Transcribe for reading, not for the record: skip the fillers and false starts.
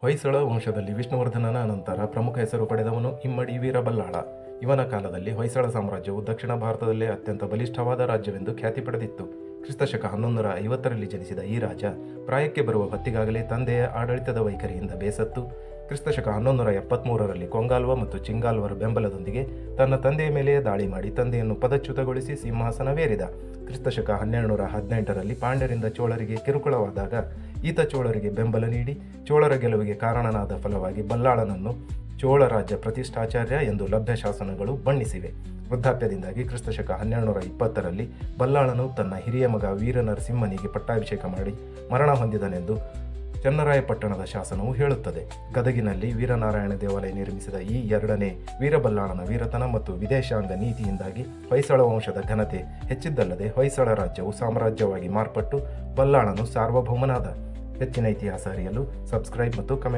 ಹೊಯ್ಸಳ ವಂಶದಲ್ಲಿ ವಿಷ್ಣುವರ್ಧನನ ನಂತರ ಪ್ರಮುಖ ಹೆಸರು ಪಡೆದವನು ಇಮ್ಮಡಿ ವೀರಬಲ್ಲಾಳ. ಇವನ ಕಾಲದಲ್ಲಿ ಹೊಯ್ಸಳ ಸಾಮ್ರಾಜ್ಯವು ದಕ್ಷಿಣ ಭಾರತದಲ್ಲೇ ಅತ್ಯಂತ ಬಲಿಷ್ಠವಾದ ರಾಜ್ಯವೆಂದು ಖ್ಯಾತಿ ಪಡೆದಿತ್ತು. ಕ್ರಿಸ್ತಶಕ 1150ರಲ್ಲಿ ಜನಿಸಿದ ಈ ರಾಜ ಪ್ರಾಯಕ್ಕೆ ಬರುವ ಹೊತ್ತಿಗಾಗಲೇ ತಂದೆಯ ಆಡಳಿತದ ವೈಖರಿಯಿಂದ ಬೇಸತ್ತು ಕ್ರಿಸ್ತಶಕ 1173ರಲ್ಲಿ ಕೊಂಗಾಲ್ವ ಮತ್ತು ಚಿಂಗಾಲ್ವರ ಬೆಂಬಲದೊಂದಿಗೆ ತನ್ನ ತಂದೆಯ ಮೇಲೆಯೇ ದಾಳಿ ಮಾಡಿ ತಂದೆಯನ್ನು ಪದಚ್ಯುತಗೊಳಿಸಿ ಸಿಂಹಾಸನವೇರಿದ. ಕ್ರಿಸ್ತಶಕ 1218ರಲ್ಲಿ ಪಾಂಡ್ಯರಿಂದ ಚೋಳರಿಗೆ ಕಿರುಕುಳವಾದಾಗ ಈತ ಚೋಳರಿಗೆ ಬೆಂಬಲ ನೀಡಿ ಚೋಳರ ಗೆಲುವಿಗೆ ಕಾರಣನಾದ ಫಲವಾಗಿ ಬಲ್ಲಾಳನನ್ನು ಚೋಳ ರಾಜ್ಯ ಪ್ರತಿಷ್ಠಾಚಾರ್ಯ ಎಂದು ಲಭ್ಯ ಶಾಸನಗಳು ಬಣ್ಣಿಸಿವೆ. ವೃದ್ಧಾಪ್ಯದಿಂದಾಗಿ ಕ್ರಿಸ್ತಶಕ 1220ರಲ್ಲಿ ಬಲ್ಲಾಳನು ತನ್ನ ಹಿರಿಯ ಮಗ ವೀರನರಸಿಂಹನಿಗೆ ಪಟ್ಟಾಭಿಷೇಕ ಮಾಡಿ ಮರಣ ಹೊಂದಿದನೆಂದು ಚನ್ನರಾಯಪಟ್ಟಣದ ಶಾಸನವು ಹೇಳುತ್ತದೆ. ಗದಗಿನಲ್ಲಿ ವೀರನಾರಾಯಣ ದೇವಾಲಯ ನಿರ್ಮಿಸಿದ ಈ ಎರಡನೇ ವೀರಬಲ್ಲಾಳನ ವೀರತನ ಮತ್ತು ವಿದೇಶಾಂಗ ನೀತಿಯಿಂದಾಗಿ ಹೊಯ್ಸಳ ವಂಶದ ಘನತೆ ಹೆಚ್ಚಿದ್ದಲ್ಲದೆ ಹೊಯ್ಸಳ ರಾಜ್ಯವು ಸಾಮ್ರಾಜ್ಯವಾಗಿ ಮಾರ್ಪಟ್ಟು ಬಲ್ಲಾಳನು ಸಾರ್ವಭೌಮನಾದ. ಹೆಚ್ಚಿನ ಇತಿಹಾಸ ಅರಿಯಲು ಸಬ್ಸ್ಕ್ರೈಬ್ ಮತ್ತು ಕಮೆಂಟ್